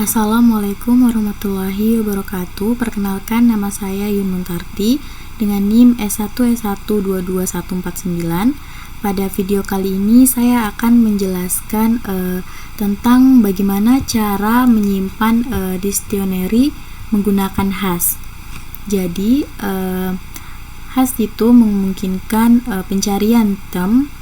Assalamualaikum warahmatullahi wabarakatuh. Perkenalkan, nama saya Yun Muntarti dengan NIM S1S1222149. Pada video kali ini saya akan menjelaskan tentang bagaimana cara menyimpan dictionary menggunakan hash. Jadi hash itu memungkinkan pencarian term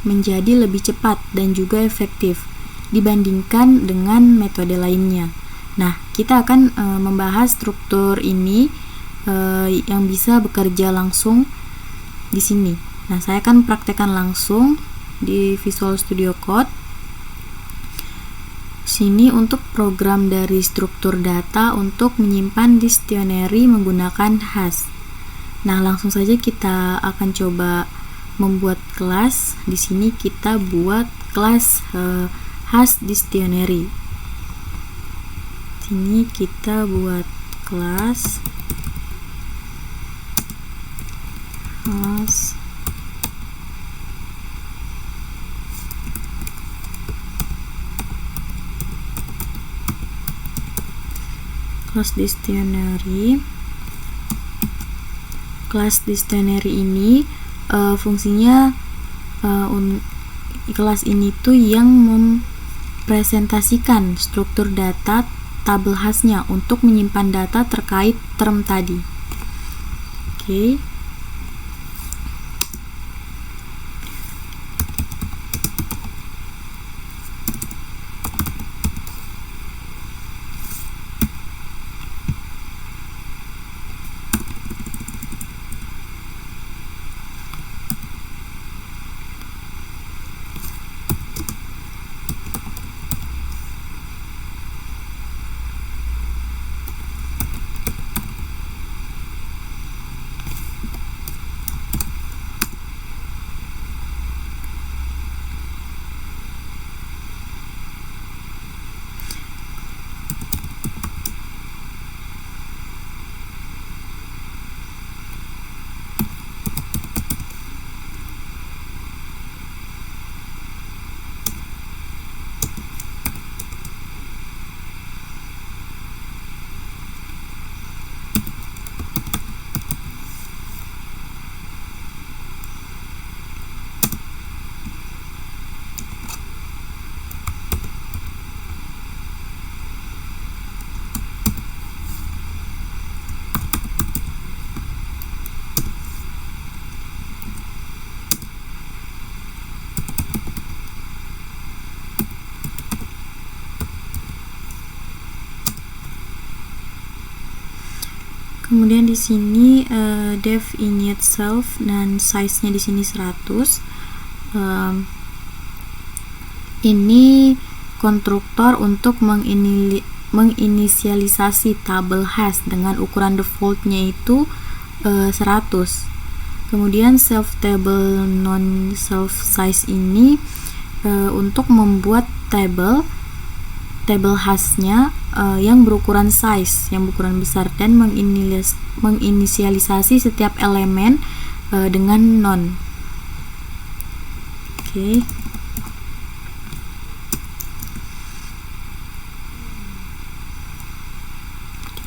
menjadi lebih cepat dan juga efektif dibandingkan dengan metode lainnya. Nah, kita akan membahas struktur ini yang bisa bekerja langsung di sini. Nah, saya akan praktekkan langsung di Visual Studio Code. Sini untuk program dari struktur data untuk menyimpan dictionary menggunakan hash. Nah, langsung saja kita akan coba membuat kelas. Di sini kita buat kelas hash dictionary. Sini kita buat kelas hash dictionary. Kelas dictionary ini fungsinya kelas ini tuh yang presentasikan struktur data tabel hash-nya untuk menyimpan data terkait term tadi. Oke. Kemudian di sini def init self dan size-nya di sini 100. Ini konstruktor untuk menginisialisasi tabel hash dengan ukuran default-nya itu 100. Kemudian self table non self size ini untuk membuat tabel hash-nya yang berukuran size, yang berukuran besar, dan menginisialisasi setiap elemen dengan non. Oke.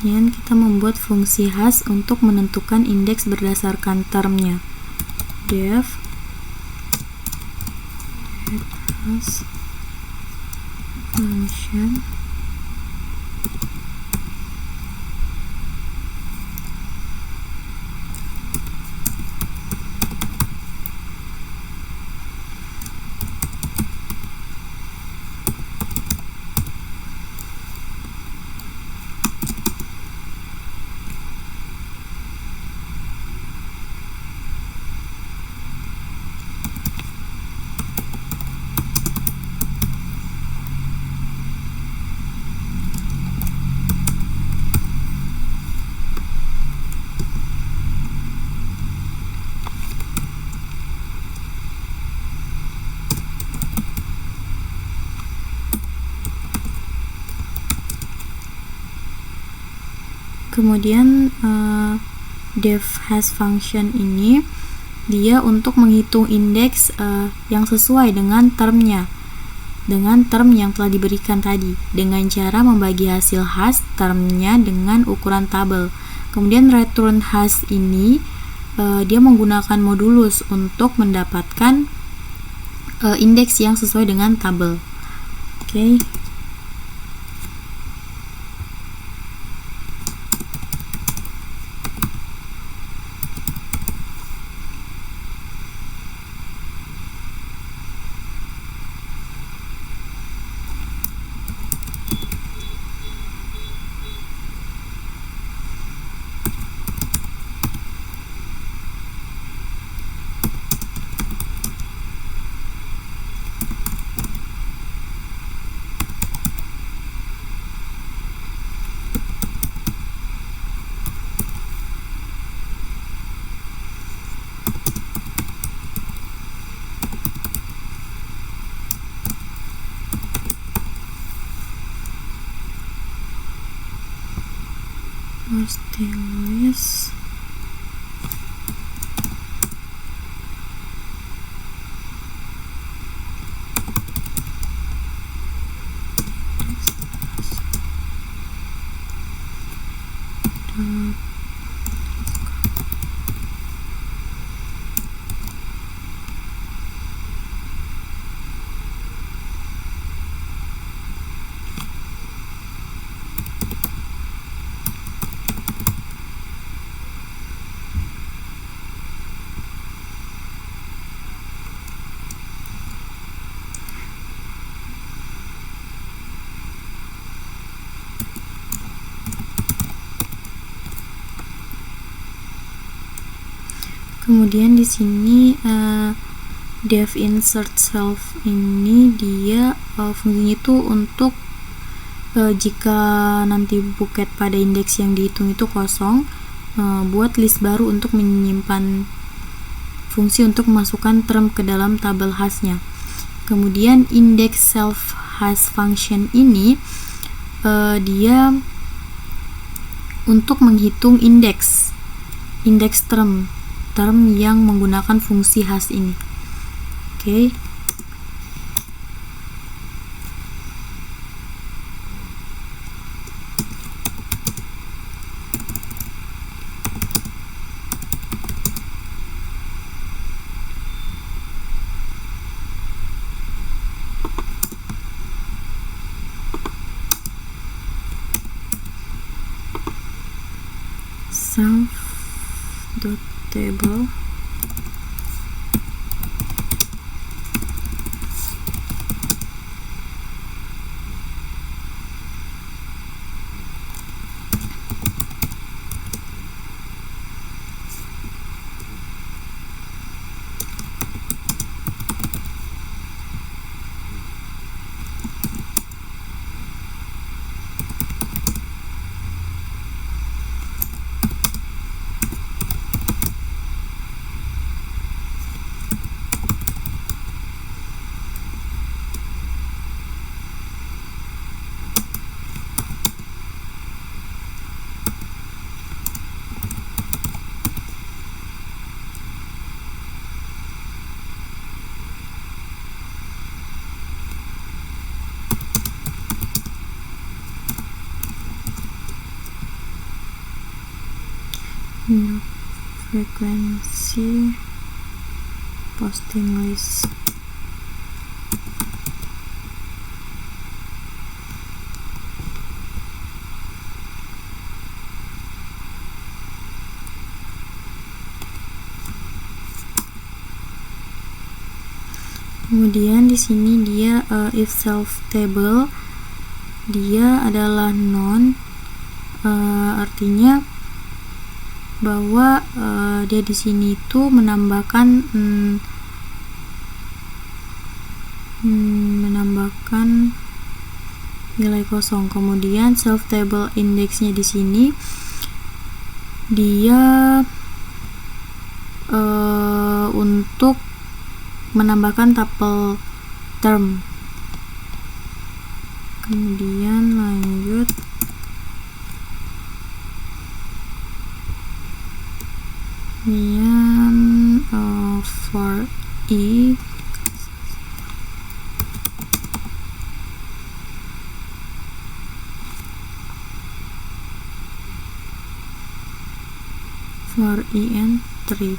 Kemudian kita membuat fungsi hash untuk menentukan indeks berdasarkan termnya. Def hash function Kemudian def hash function ini dia untuk menghitung indeks yang sesuai dengan termnya. dengan term yang telah diberikan tadi dengan cara membagi hasil hash termnya dengan ukuran tabel. Kemudian return hash ini dia menggunakan modulus untuk mendapatkan indeks yang sesuai dengan tabel. Oke. Posting list Kemudian di sini def insert self ini dia fungsinya itu untuk jika nanti buket pada indeks yang dihitung itu kosong, buat list baru untuk menyimpan fungsi untuk memasukkan term ke dalam tabel hashnya. Kemudian index self hash function ini dia untuk menghitung indeks term yang menggunakan fungsi hash ini. Oke. Self.table frekuensi posting list. Kemudian di sini dia if self table dia adalah non, artinya bahwa dia di sini itu menambahkan nilai kosong. Kemudian self table indexnya di sini dia untuk menambahkan tuple term. Kemudian lanjut for i for entry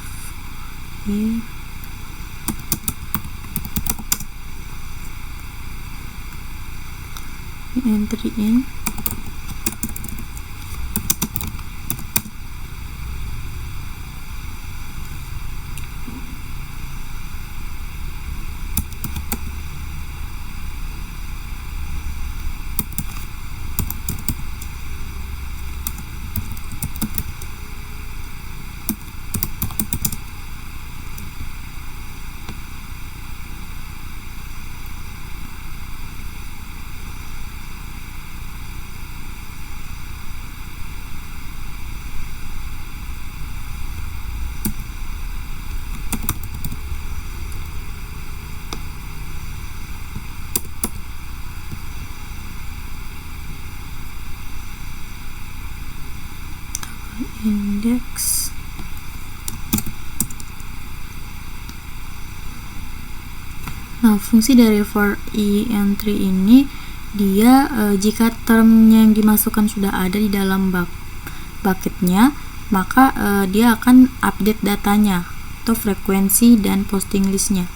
entry in index. Nah, fungsi dari for entry ini dia jika termnya yang dimasukkan sudah ada di dalam bucketnya, maka dia akan update datanya atau frekuensi dan posting listnya.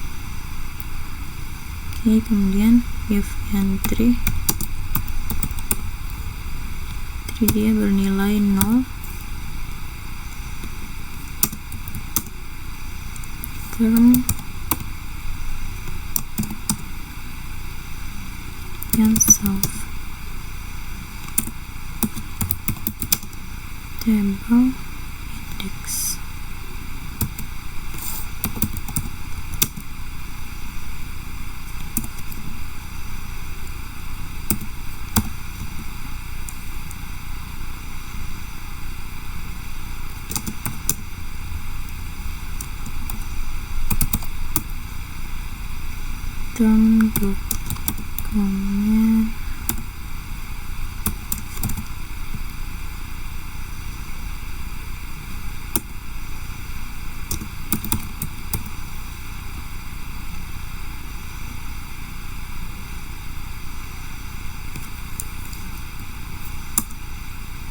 Oke, kemudian if entry dia bernilai 0, term yang self table index. Term dokumen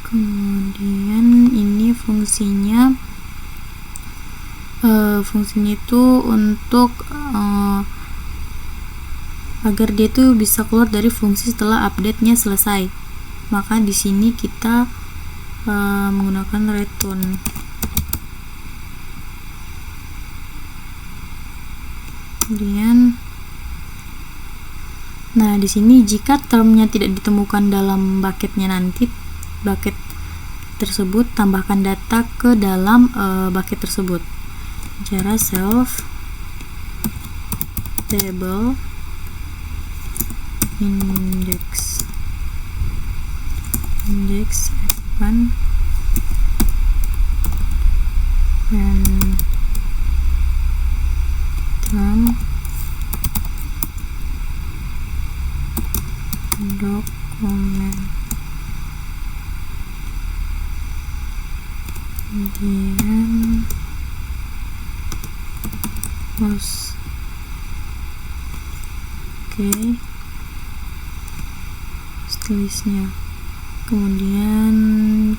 kemudian ini fungsinya itu untuk agar dia tuh bisa keluar dari fungsi setelah update-nya selesai. Maka di sini kita menggunakan return. Kemudian, nah di sini jika termnya tidak ditemukan dalam bucketnya nanti, bucket tersebut tambahkan data ke dalam bucket tersebut. Cara self table index F1 and term dokumen, kemudian post. Oke, listnya. Kemudian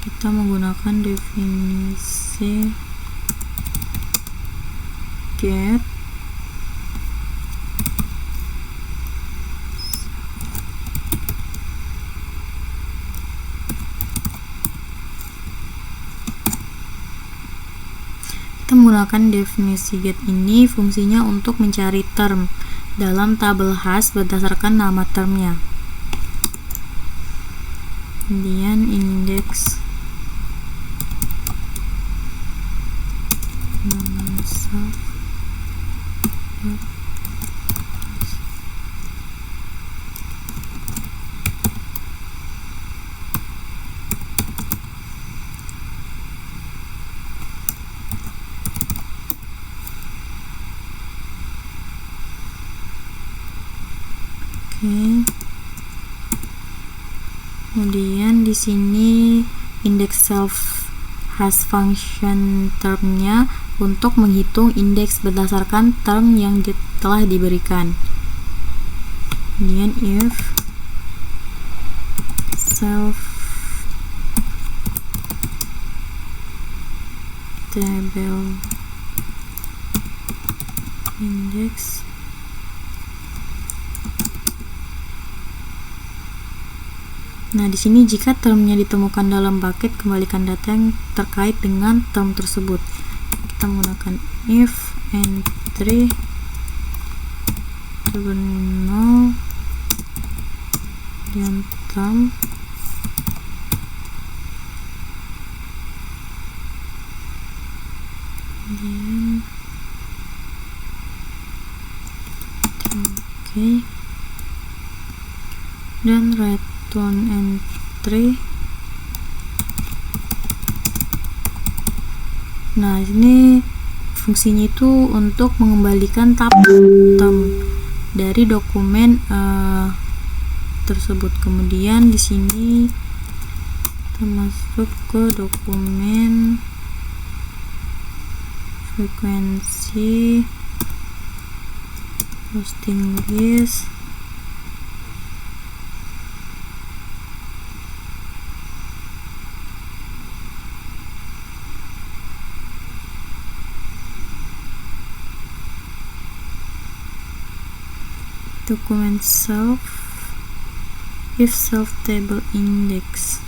kita menggunakan definisi get menggunakan definisi get ini fungsinya untuk mencari term dalam tabel hash berdasarkan nama termnya. Kemudian indeks kemudian di sini indeks self hash function termnya untuk menghitung indeks berdasarkan term yang telah diberikan. Kemudian if self table index. Nah, di sini jika termnya ditemukan dalam bucket, kembalikan data yang terkait dengan term tersebut. Kita menggunakan if entry terminal dan term kemudian oke, dan return entry. Nah, ini fungsinya itu untuk mengembalikan term dari dokumen tersebut. Kemudian di sini kita masuk ke dokumen frekuensi posting list. Dokumen self, if self table index.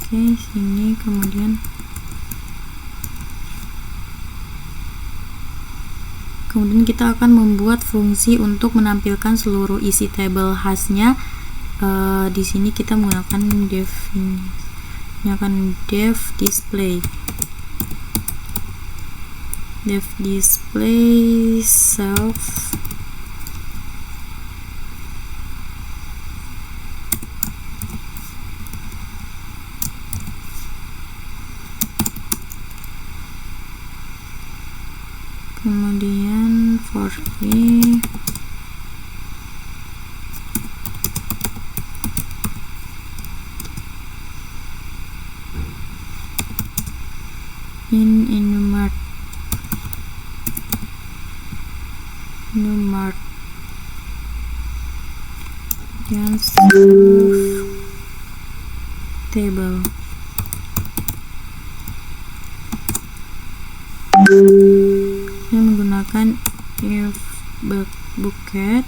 Oke, sini kemudian kita akan membuat fungsi untuk menampilkan seluruh isi tabel khasnya. Di sini kita menggunakan dev display self kemudian for enumerate dan self table. Saya menggunakan if bucket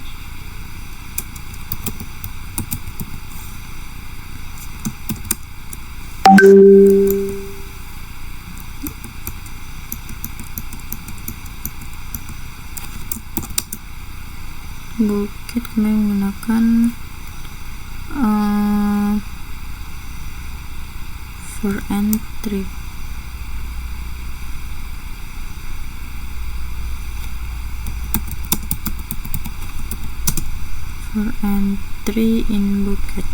kemudian menggunakan for entry. For entry in bucket.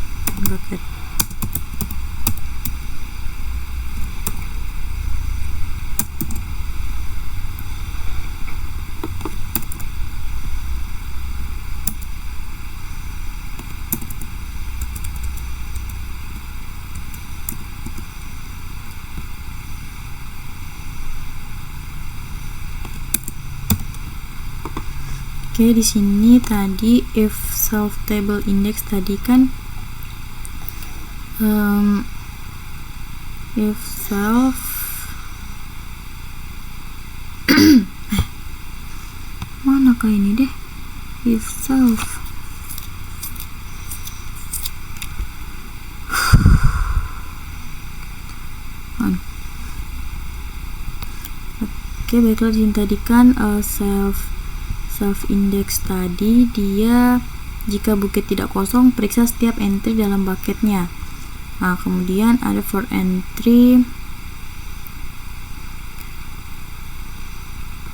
Oke, di sini tadi if self table index tadi kan if self mana kah ini deh, if self oke, baiklah. Di sini tadi kan self index tadi dia jika bucket tidak kosong periksa setiap entry dalam bucketnya. Nah, kemudian ada for entry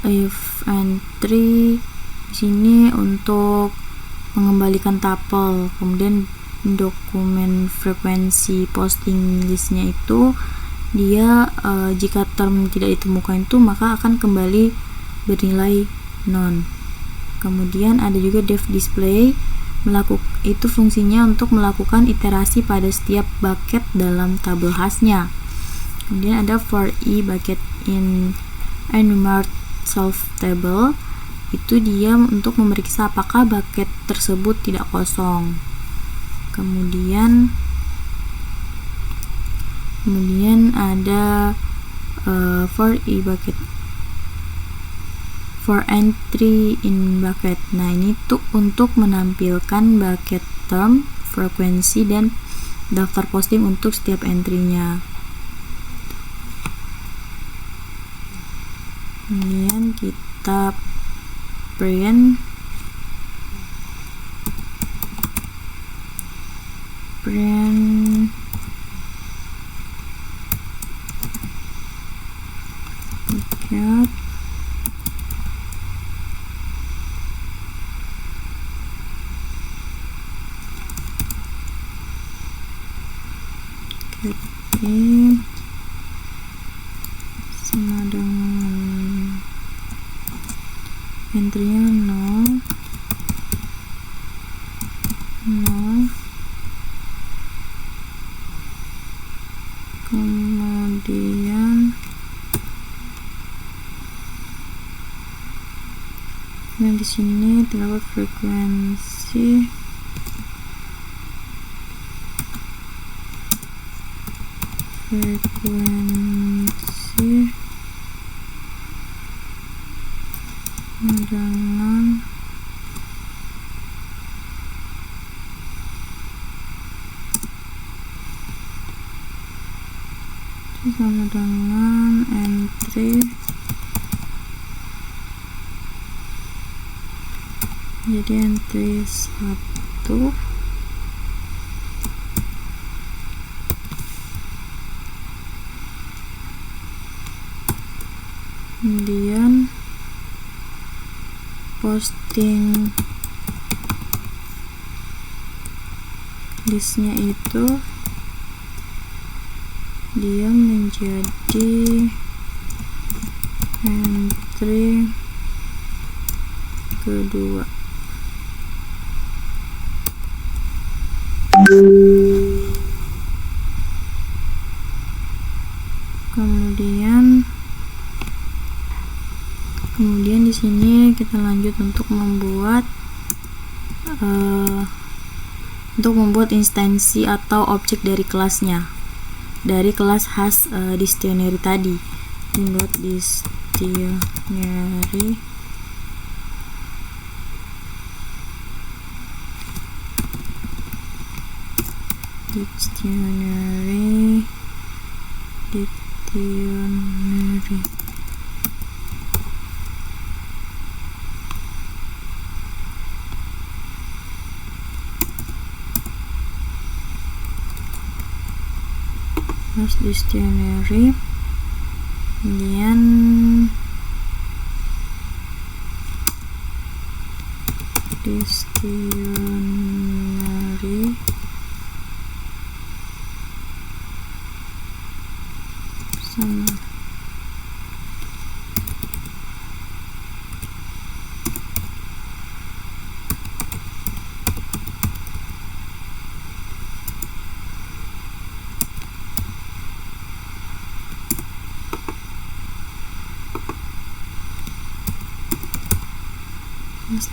if entry di sini untuk mengembalikan tuple. Kemudian dokumen frekuensi posting listnya itu dia jika term tidak ditemukan itu maka akan kembali bernilai none. Kemudian ada juga dev display, itu fungsinya untuk melakukan iterasi pada setiap bucket dalam tabel khasnya. Kemudian ada for bucket in enumerate self table, itu dia untuk memeriksa apakah bucket tersebut tidak kosong. Kemudian ada for e-bucket, for entry in bucket. Nah, ini tuh untuk menampilkan bucket term, frekuensi, dan daftar posting untuk setiap entry-nya. Kemudian kita print bucket sama dengan entry-nya 0, kemudian di sini terdapat frekuensi dengan sama dengan entry, jadi entry 1 kemudian posting listnya itu dia menjadi entry kedua. Kemudian di sini kita lanjut untuk membuat instansi atau objek dari kelasnya, dari kelas has dictionary tadi. Membuat dictionary kemudian dictionary sama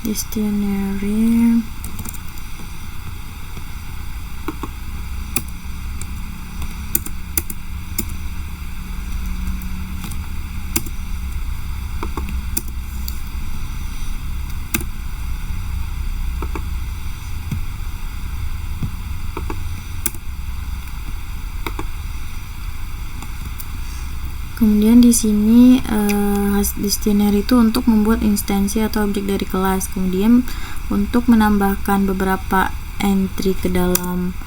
dictionary Kemudian di sini dictionary itu untuk membuat instansi atau objek dari kelas. Kemudian untuk menambahkan beberapa entry ke dalam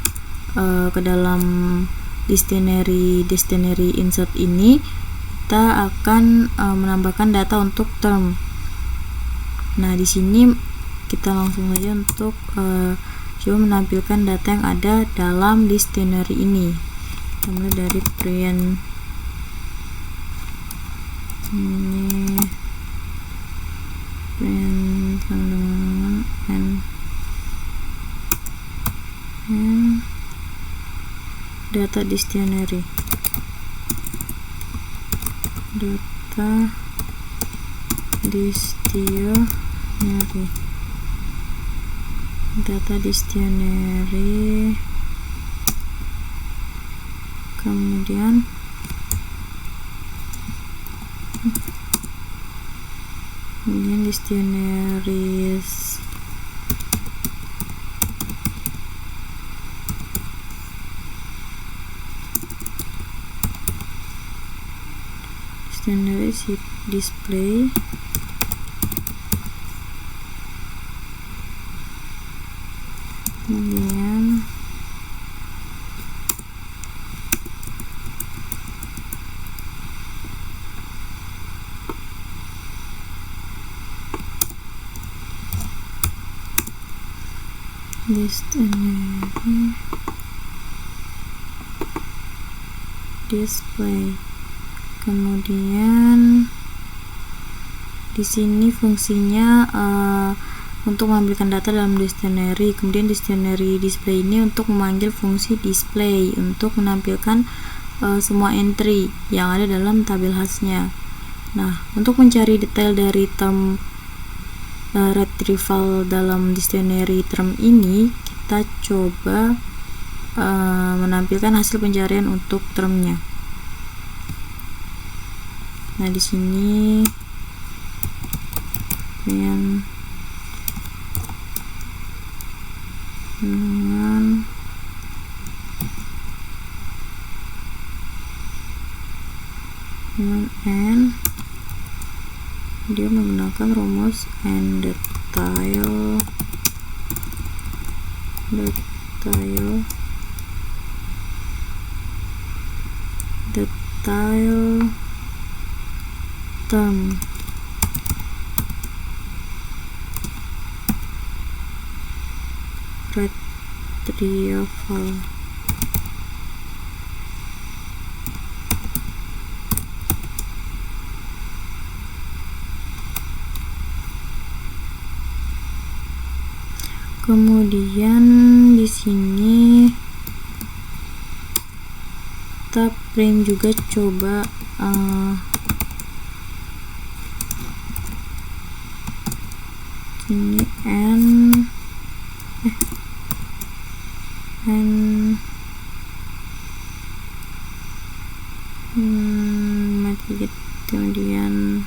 dictionary insert ini, kita akan menambahkan data untuk term. Nah, di sini kita langsung saja untuk coba menampilkan data yang ada dalam dictionary ini. Kita mulai dari print and data dictionary, data dictionary, data dictionary, kemudian dictionaries, display, kemudian dictionary display. Kemudian di sini fungsinya untuk mengambilkan data dalam dictionary. Kemudian dictionary display ini untuk memanggil fungsi display untuk menampilkan semua entry yang ada dalam tabel khasnya. Nah, untuk mencari detail dari term retrieval dalam dictionary term ini, kita coba menampilkan hasil pencarian untuk termnya. Nah, di sini dengan n dia menggunakan rumus and detail term. Retrieval. Kemudian di sini kita print juga, coba ini mati, kemudian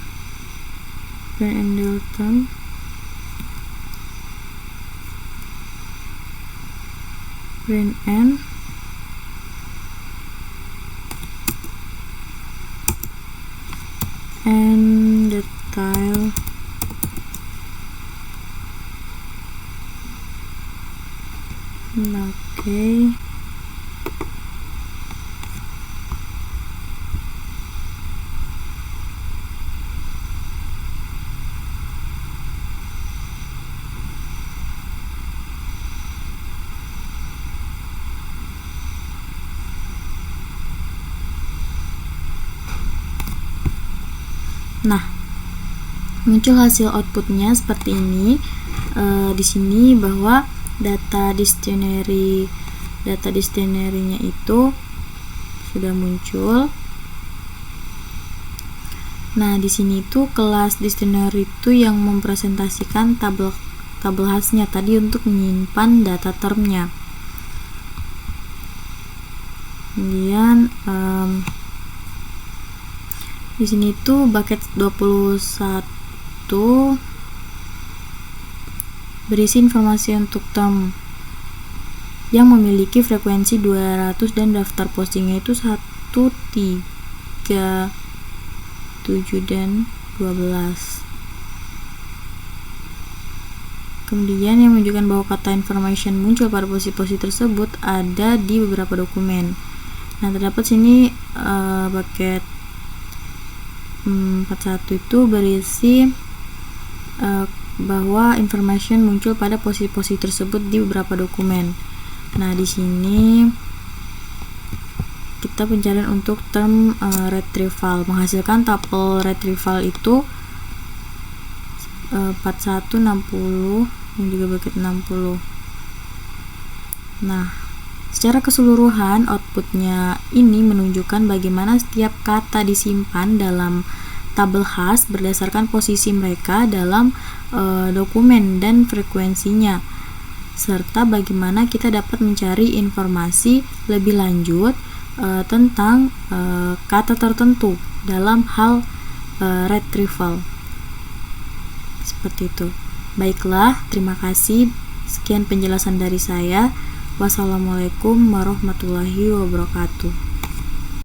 print and delta, print n, and detail. Oke. Nah, muncul hasil outputnya seperti ini. Di sini bahwa data dictionary-nya itu sudah muncul. Nah, di sini itu kelas dictionary itu yang mempresentasikan tabel khasnya tadi untuk menyimpan data termnya. Kemudian di sini tuh bucket 21 berisi informasi untuk term yang memiliki frekuensi 200 dan daftar postingnya itu 1, 3, 7, dan 12. Kemudian yang menunjukkan bahwa kata information muncul pada posisi-posisi tersebut ada di beberapa dokumen. Nah, terdapat sini bucket 41 itu berisi bahwa information muncul pada posisi-posisi tersebut di beberapa dokumen. Nah, di sini kita pencarian untuk term retrieval, menghasilkan tabel retrieval itu 41, 60, dan juga bucket 60. Nah, secara keseluruhan outputnya ini menunjukkan bagaimana setiap kata disimpan dalam tabel hash berdasarkan posisi mereka dalam dokumen dan frekuensinya, serta bagaimana kita dapat mencari informasi lebih lanjut tentang kata tertentu dalam hal retrieval. Seperti itu. Baiklah, terima kasih. Sekian penjelasan dari saya. Wassalamualaikum warahmatullahi wabarakatuh.